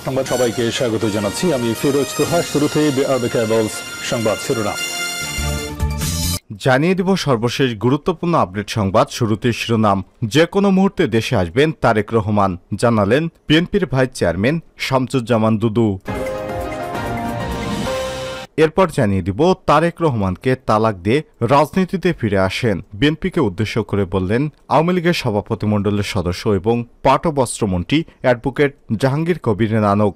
সংবাদ সবাইকে স্বাগত জানাচ্ছি। আমি ফিরোজ তোহা। শুরুতে সংবাদ শিরোনাম জানিয়ে দিব সর্বশেষ গুরুত্বপূর্ণ আপডেট সংবাদ। শুরুতে শিরোনাম। যে কোনো মুহূর্তে দেশে আসবেন তারেক রহমান, জানালেন বিএনপির ভাইস চেয়ারম্যান শামসুজ্জামান দুদু। এরপর জানিয়ে দিব তারেক রহমানকে তালাক দিয়ে রাজনীতিতে ফিরে আসেন। বিএনপিকে উদ্দেশ্য করে বললেন আওয়ামী লীগের সভাপতিমণ্ডলের সদস্য এবং পাট ও বস্ত্রমন্ত্রী অ্যাডভোকেট জাহাঙ্গীর কবির নানক।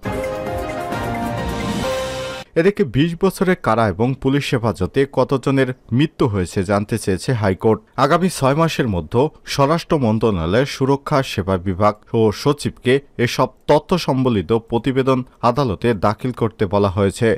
এদিকে ২০ বছরের কারা এবং পুলিশ হেফাজতে কতজনের মৃত্যু হয়েছে জানতে চেয়েছে হাইকোর্ট। আগামী ৬ মাসের মধ্যে স্বরাষ্ট্র মন্ত্রণালয়ের সুরক্ষা সেবা বিভাগ ও সচিবকে এসব তথ্য সম্বলিত প্রতিবেদন আদালতে দাখিল করতে বলা হয়েছে।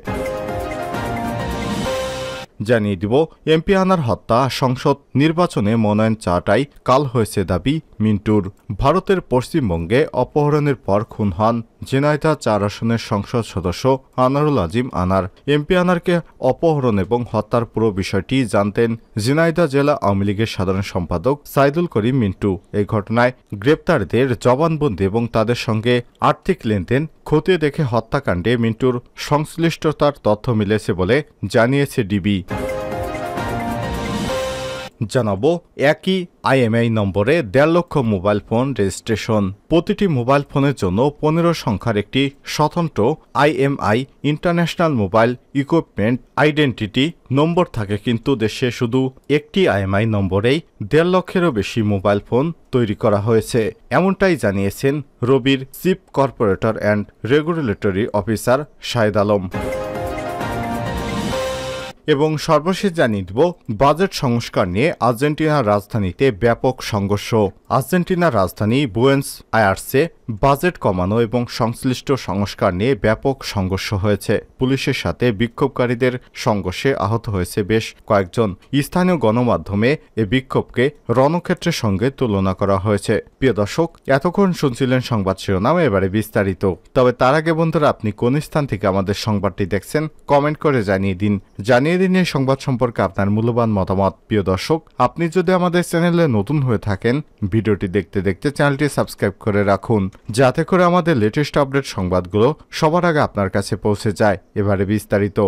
জানিয়ে দিব এমপি আনার হত্যা সংসদ নির্বাচনে মনোনয়ন চাওয়াটাই কাল হয়েছে দাবি মিন্টুর। ভারতের পশ্চিমবঙ্গে অপহরণের পর খুন হন ঝিনাইদহ ৪ আসনের সংসদ সদস্য আনারুল আজিম আনার। এমপি আনারকে অপহরণ এবং হত্যার পুরো বিষয়টি জানতেন ঝিনাইদহ জেলা আওয়ামী লীগের সাধারণ সম্পাদক সাইদুল করিম মিন্টু। এই ঘটনায় গ্রেপ্তারদের জবানবন্দি এবং তাদের সঙ্গে আর্থিক লেনদেন খতিয়ে দেখে হত্যাকাণ্ডে মিন্টুর সংশ্লিষ্টতার তথ্য মিলেছে বলে জানিয়েছে ডিবি। জানাবো একই আইএমআই নম্বরে ১.৫ লক্ষ মোবাইল ফোন রেজিস্ট্রেশন। প্রতিটি মোবাইল ফোনের জন্য ১৫ সংখ্যার একটি স্বতন্ত্র IMEI international mobile equipment identity number থাকে, কিন্তু দেশে শুধু একটি আইএমআই নম্বরেই ১.৫ লক্ষেরও বেশি মোবাইল ফোন তৈরি করা হয়েছে। এমনটাই জানিয়েছেন রবির chief corporator and regulatory officer Shahed Alam. এবং সর্বশেষ জানিয়ে দিব বাজেট সংস্কার নিয়ে আর্জেন্টিনার রাজধানীতে ব্যাপক সংঘর্ষ। আর্জেন্টিনার রাজধানী বুয়েন্স আয়ার্সে বাজেট কমানো এবং সংশ্লিষ্ট সংস্কার নিয়ে ব্যাপক সংঘর্ষ হয়েছে। পুলিশের সাথে বিক্ষোভকারীদের সংঘর্ষে আহত হয়েছে বেশ কয়েকজন। স্থানীয় গণমাধ্যমে এ বিক্ষোভকে রণক্ষেত্রের সঙ্গে তুলনা করা হয়েছে। প্রিয় দর্শক, এতক্ষণ শুনছিলেন সংবাদ শিরোনাম, এবারে বিস্তারিত। তবে তার আগে বন্ধুরা, আপনি কোন স্থান থেকে আমাদের সংবাদটি দেখছেন কমেন্ট করে জানিয়ে দিন। এই সংবাদ সম্পর্কে আপনার মূল্যবান মতামত। প্রিয় দর্শক, আপনি যদি আমাদের চ্যানেলে নতুন হয়ে থাকেন, ভিডিওটি দেখতে দেখতে চ্যানেলটি সাবস্ক্রাইব করে রাখুন, যাতে করে আমাদের লেটেস্ট আপডেট সংবাদগুলো সবার আগে আপনার কাছে পৌঁছে যায়। এবারে বিস্তারিত।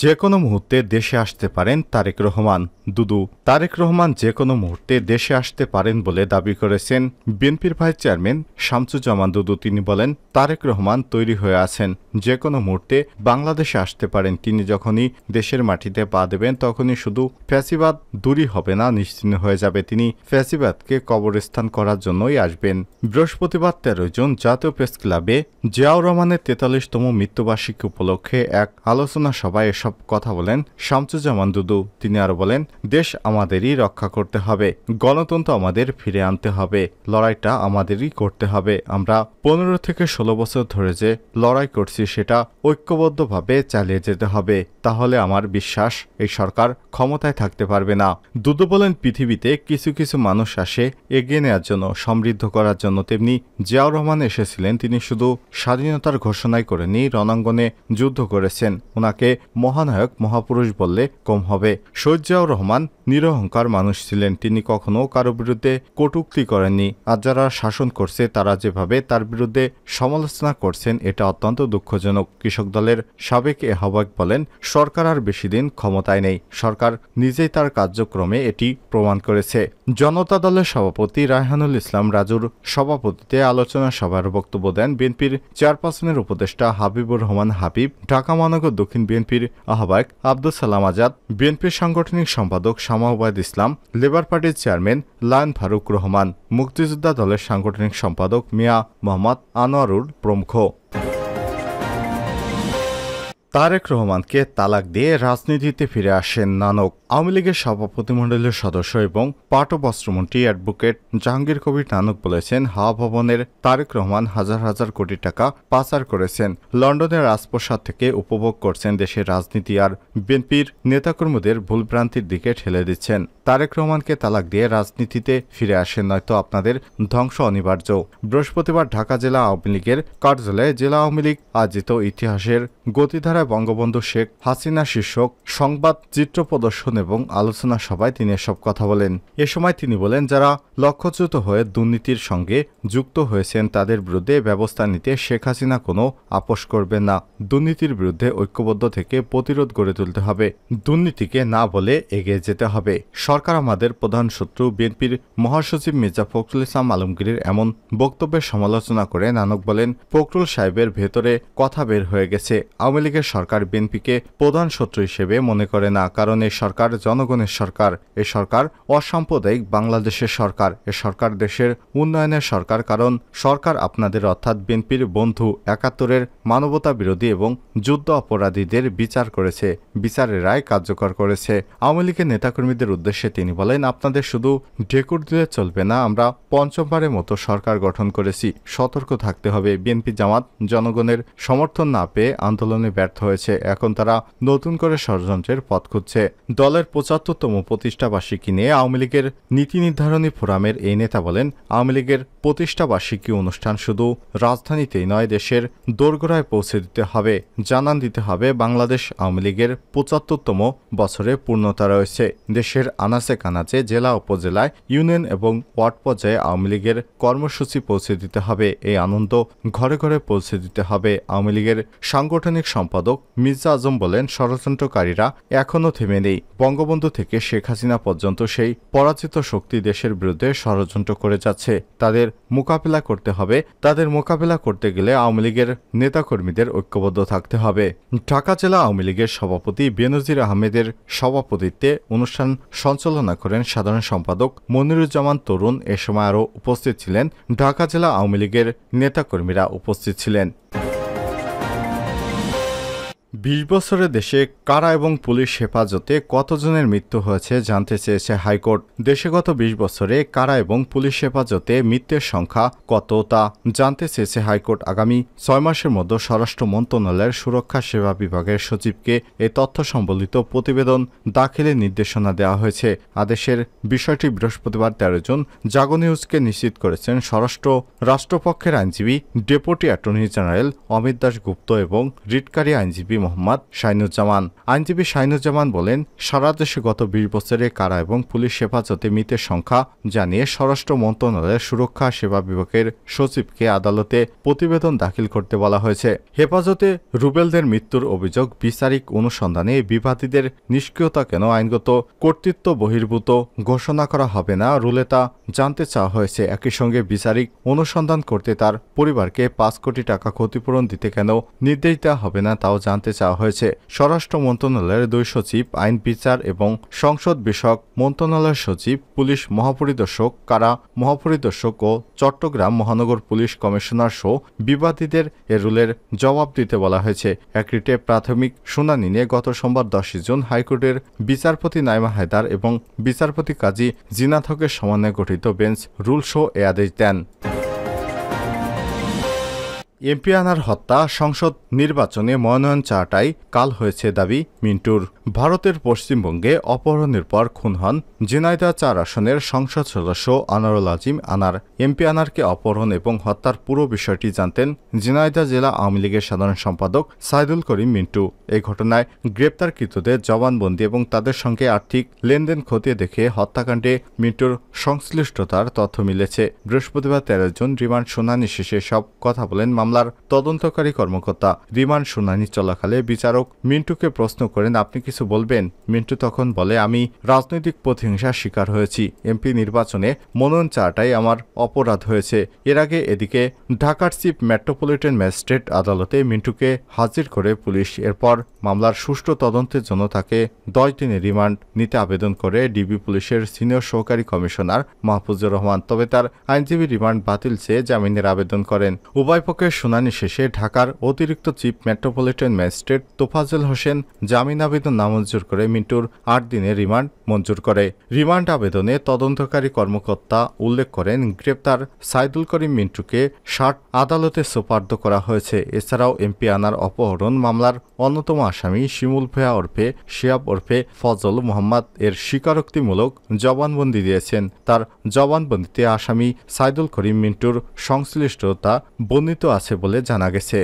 যে কোনো মুহূর্তে দেশে আসতে পারেন তারেক রহমান, দুদু। তারেক রহমান যে কোনো মুহূর্তে দেশে আসতে পারেন বলে দাবি করেছেন বিএনপির ভাইস চেয়ারম্যান শামসুজ্জামান দুদু। তিনি বলেন তারেক রহমান তৈরি হয়ে আছেন, যে কোনো মুহূর্তে বাংলাদেশে আসতে পারেন। তিনি যখনই দেশের মাটিতে পা দেবেন তখনই শুধু ফ্যাসিবাদ দূরই হবে না, নিশ্চিহ্ন হয়ে যাবে। তিনি ফ্যাসিবাদকে কবরস্থান করার জন্যই আসবেন। বৃহস্পতিবার ১৩ জুন জাতীয় প্রেস ক্লাবে জিয়াউর রহমানের ৪৩তম মৃত্যুবার্ষিকী উপলক্ষে এক আলোচনা সভায় এসব কথা বলেন শামসুজ্জামান দুদু। তিনি আরো বলেন, দেশ আমাদেরই রক্ষা করতে হবে, গণতন্ত্র আমাদের ফিরে আনতে হবে, লড়াইটা আমাদেরই করতে হবে। আমরা ১৫ থেকে ১৬ বছর ধরে যে লড়াই করছি সেটা ঐক্যবদ্ধভাবে চালিয়ে যেতে হবে। তাহলে আমার বিশ্বাস এই সরকার ক্ষমতায় থাকতে পারবে না। দুদু বলেন, পৃথিবীতে কিছু কিছু মানুষ আসে এগিয়ে নেওয়ার জন্য, সমৃদ্ধ করার জন্য, তেমনি জিয়াউর রহমান এসেছিলেন। তিনি শুধু স্বাধীনতার ঘোষণাই করেনি, রণাঙ্গনে যুদ্ধ করেছেন। ওনাকে মহানায়ক মহাপুরুষ বললে কম হবে। শহীদ জিয়াউর রহমান নিরহংকার মানুষ ছিলেন। তিনি কখনো কারো বিরুদ্ধে কটূক্তি করেননি। আর যারা শাসন করছে তারা যেভাবে তার বিরুদ্ধে সমালোচনা করছেন, এটা অত্যন্ত দুঃখজনক। কৃষক দলের সাবেক আহ্বায়ক বলেন, সরকার আর বেশি দিন ক্ষমতায় নেই। সরকার নিজেই তার কার্যক্রমে এটি প্রমাণ করেছে। জনতা দলের সভাপতি রায়হানুল ইসলাম রাজুর সভাপতিত্বে আলোচনা সভার বক্তব্য দেন বিএনপির চেয়ারপারসনের উপদেষ্টা হাবিবুর রহমান হাবিব, ঢাকা মহানগর দক্ষিণ বিএনপির আহ্বায়ক আব্দুল সালাম আজাদ, বিএনপির সাংগঠনিক সম্পাদক শামা ওবায়দ ইসলাম, লেবার পার্টির চেয়ারম্যান লায়ন ফারুক রহমান, মুক্তিযোদ্ধা দলের সাংগঠনিক সম্পাদক মিয়া মোহাম্মদ আনোয়ারুল প্রমুখ। তারেক রহমানকে তালাক দিয়ে রাজনীতিতে ফিরে আসেন নানক। আওয়ামী লীগের সভাপতিমণ্ডলের সদস্য এবং পাট ও বস্ত্রমন্ত্রী অ্যাডভোকেট জাহাঙ্গীর কবির নানক বলেছেন, হাওয়া ভবনের তারেক রহমান হাজার হাজার কোটি টাকা পাচার করেছেন, লন্ডনের রাজপ্রাসাদ থেকে উপভোগ করছেন, দেশের রাজনীতি আর বিএনপির নেতাকর্মীদের ভুলভ্রান্তির দিকে ঠেলে দিচ্ছেন। তারেক রহমানকে তালাক দিয়ে রাজনীতিতে ফিরে আসেন, নয়তো আপনাদের ধ্বংস অনিবার্য। বৃহস্পতিবার ঢাকা জেলা আওয়ামী লীগের কার্যালয়ে জেলা আওয়ামী লীগ আয়োজিত ইতিহাসের গতিধারা বসুন্ধরায় বঙ্গবন্ধু শেখ হাসিনা শীর্ষক সংবাদ চিত্র প্রদর্শন এবং আলোচনা সভায় তিনি এসব কথা বলেন। এ সময় তিনি বলেন, যারা লক্ষ্যচ্যুত হয়ে দুর্নীতির সঙ্গে যুক্ত হয়েছেন তাদের বিরুদ্ধে ব্যবস্থা নিতে শেখ হাসিনা কোনো আপোষ করবেন না। দুর্নীতির বিরুদ্ধে ঐক্যবদ্ধ থেকে প্রতিরোধ গড়ে তুলতে হবে। দুর্নীতিকে না বলে এগিয়ে যেতে হবে। সরকার আমাদের প্রধান শত্রু। বিএনপির মহাসচিব মির্জা ফখরুল ইসলাম আলমগীরের এমন বক্তব্যের সমালোচনা করে নানক বলেন, ফখরুল সাহেবের ভেতরে কথা বের হয়ে গেছে। আওয়ামী লীগের সরকার বিএনপিকে প্রধান শত্রু হিসেবে মনে করে না, কারণ এই সরকার জনগণের সরকার। এ সরকার অসাম্প্রদায়িক বাংলাদেশের সরকার। এ সরকার দেশের উন্নয়নের সরকার, কারণ সরকার আপনাদের অর্থাৎ বিএনপির বন্ধু। ৭১-এর মানবতা বিরোধী এবং যুদ্ধ অপরাধীদের বিচার করেছে, বিচারের রায় কার্যকর করেছে। আওয়ামী লীগের নেতাকর্মীদের উদ্দেশ্যে তিনি বলেন, আপনাদের শুধু ঢেকুর দিলে চলবে না, আমরা পঞ্চমবারের মতো সরকার গঠন করেছি। সতর্ক থাকতে হবে। বিএনপি জামাত জনগণের সমর্থন না পেয়ে আন্দোলনে ব্যর্থ হয়েছে। এখন তারা নতুন করে ষড়যন্ত্রের পথ খুঁজছে। দলের ৭৫তম প্রতিষ্ঠাবার্ষিকী নিয়ে আওয়ামী লীগের নীতি নির্ধারণী ফোরামের এই নেতা বলেন, আওয়ামী লীগের প্রতিষ্ঠাবার্ষিকী অনুষ্ঠান শুধু রাজধানীতেই নয়, দেশের দোরগোড়ায় পৌঁছে দিতে হবে। জানান দিতে হবে বাংলাদেশ আওয়ামী লীগের ৭৫তম বছরে পূর্ণতা রয়েছে। দেশের আনাচে কানাচে, জেলা উপজেলায়, ইউনিয়ন এবং ওয়ার্ড পর্যায়ে আওয়ামী লীগের কর্মসূচি পৌঁছে দিতে হবে। এই আনন্দ ঘরে ঘরে পৌঁছে দিতে হবে। আওয়ামী লীগের সাংগঠনিক সম্পাদক মির্জা আজম বলেন, ষড়যন্ত্রকারীরা এখনও থেমে নেই। বঙ্গবন্ধু থেকে শেখ হাসিনা পর্যন্ত সেই পরাজিত শক্তি দেশের বিরুদ্ধে ষড়যন্ত্র করে যাচ্ছে। তাদের মোকাবিলা করতে হবে। তাদের মোকাবিলা করতে গেলে আওয়ামী লীগের নেতাকর্মীদের ঐক্যবদ্ধ থাকতে হবে। ঢাকা জেলা আওয়ামী লীগের সভাপতি বেনজির আহমেদের সভাপতিত্বে অনুষ্ঠান সঞ্চালনা করেন সাধারণ সম্পাদক মনিরুজ্জামান তরুণ। এ সময় আরও উপস্থিত ছিলেন ঢাকা জেলা আওয়ামী লীগের নেতাকর্মীরা উপস্থিত ছিলেন। ২০ বছরে দেশে কারা এবং পুলিশ হেফাজতে কতজনের মৃত্যু হয়েছে জানতে চেয়েছে হাইকোর্ট। দেশে গত ২০ বছরে কারা এবং পুলিশ হেফাজতে মৃত্যুর সংখ্যা কত তা জানতে চেয়েছে হাইকোর্ট। আগামী ৬ মাসের মধ্যে স্বরাষ্ট্র মন্ত্রণালয়ের সুরক্ষা সেবা বিভাগের সচিবকে এই তথ্য সম্বলিত প্রতিবেদন দাখিলের নির্দেশনা দেওয়া হয়েছে। আদেশের বিষয়টি বৃহস্পতিবার ১৩ জুন জাগো নিউজকে নিশ্চিত করেছেন স্বরাষ্ট্র রাষ্ট্রপক্ষের আইনজীবী deputy attorney general Amit Das Gupta এবং রিটকারী আইনজীবী মোহাম্মদ শাহিনুজ্জামান। আইনজীবী শাহিনুজ্জামান বলেন, সারা দেশে গত ২০ বছরে কারা এবং পুলিশ হেফাজতে মৃতের সংখ্যা জানিয়ে স্বরাষ্ট্র মন্ত্রণালয়ের সুরক্ষা সেবা বিভাগের সচিবকে আদালতে প্রতিবেদন দাখিল করতে বলা হয়েছে। হেফাজতে রুবেলদের মৃত্যুর অভিযোগ বিচারিক অনুসন্ধানে বিবাদীদের নিষ্ক্রিয়তা কেন আইনগত কর্তৃত্ব বহির্ভূত ঘোষণা করা হবে না, রুলে তা জানতে চাওয়া হয়েছে। একই সঙ্গে বিচারিক অনুসন্ধান করতে তার পরিবারকে ৫ কোটি টাকা ক্ষতিপূরণ দিতে কেন নির্দেশ দেওয়া হবে না তাও জানতে চাওয়া হয়েছে। স্বরাষ্ট্র মন্ত্রণালয়ের ২ সচিব, আইন বিচার এবং সংসদ বিষয়ক মন্ত্রণালয়ের সচিব, পুলিশ মহাপরিদর্শক, কারা মহাপরিদর্শক ও চট্টগ্রাম মহানগর পুলিশ কমিশনার সহ বিবাদীদের এ রুলের জবাব দিতে বলা হয়েছে। এক রিটে প্রাথমিক শুনানি নিয়ে গত সোমবার ১০ জুন হাইকোর্টের বিচারপতি নাইমা হায়দার এবং বিচারপতি কাজী জিনাত হকের সমন্বয়ে গঠিত বেঞ্চ রুল সহ এ আদেশ দেন। এমপি আনার হত্যা, সংসদ নির্বাচনে মনোনয়ন চাওয়াটাই কাল হয়েছে দাবি মিন্টুর। ভারতের পশ্চিমবঙ্গে অপহরণের পর খুন হন ঝিনাইদহ ৪ আসনের সংসদ সদস্য আনারুল আজিম আনার। এমপি আনারকে অপহরণ এবং হত্যার পুরো বিষয়টি জানতেন ঝিনাইদহ জেলা আওয়ামী লীগের সাধারণ সম্পাদক সাইদুল করিম মিন্টু। এই ঘটনায় গ্রেপ্তারকৃতদের জবানবন্দি এবং তাদের সঙ্গে আর্থিক লেনদেন খতিয়ে দেখে হত্যাকাণ্ডে মিন্টুর সংশ্লিষ্টতার তথ্য মিলেছে। বৃহস্পতিবার ১৩ জুন রিমান্ড শুনানি শেষে সব কথা বলেন মামলার তদন্তকারী কর্মকর্তা। রিমান্ড শুনানি চলাকালে বিচারক মিন্টুকে প্রশ্ন করেন, আপনি কিছু বলবেন? মিন্টু তখন বলে, আমি রাজনৈতিক প্রতিহিংসার শিকার হয়েছি। এমপি নির্বাচনে মনোনয়ন চাওয়াটাই আমার অপরাধ হয়েছে। এর আগে এদিকে ঢাকার চিফ মেট্রোপলিটন ম্যাজিস্ট্রেট আদালতে মিন্টুকে হাজির করে পুলিশ। এরপর মামলার সুষ্ঠু তদন্তের জন্য তাকে ১০ দিনের রিমান্ড নিতে আবেদন করে ডিবি পুলিশের সিনিয়র সহকারী কমিশনার মাহফুজুর রহমান। তবে তার আইনজীবী রিমান্ড বাতিল চেয়ে জামিনের আবেদন করেন। উভয় পক্ষের শুনানি শেষে ঢাকার অতিরিক্ত chief metropolitan magistrate Tofazzal Hossain জামিন আবেদন নামঞ্জুর করে মিন্টুর ৮ দিনের রিমান্ড মঞ্জুর করে। রিমান্ড আবেদনে তদন্তকারী কর্মকর্তা উল্লেখ করেন, গ্রেপ্তার সাইদুল করিম মিন্টুকে ৬০ আদালতে সোপর্দ করা হয়েছে। এছাড়াও এমপি আনার অপহরণ মামলার অন্যতম আসামি শিমুল ভূঁইয়া ওরফে শিহাব ওরফে ফজল মোহাম্মদ এর স্বীকারোক্তিমূলক জবানবন্দি দিয়েছেন। তার জবানবন্দিতে আসামি সাইদুল করিম মিন্টুর সংশ্লিষ্টতা বর্ণিত আছে বলে জানা গেছে।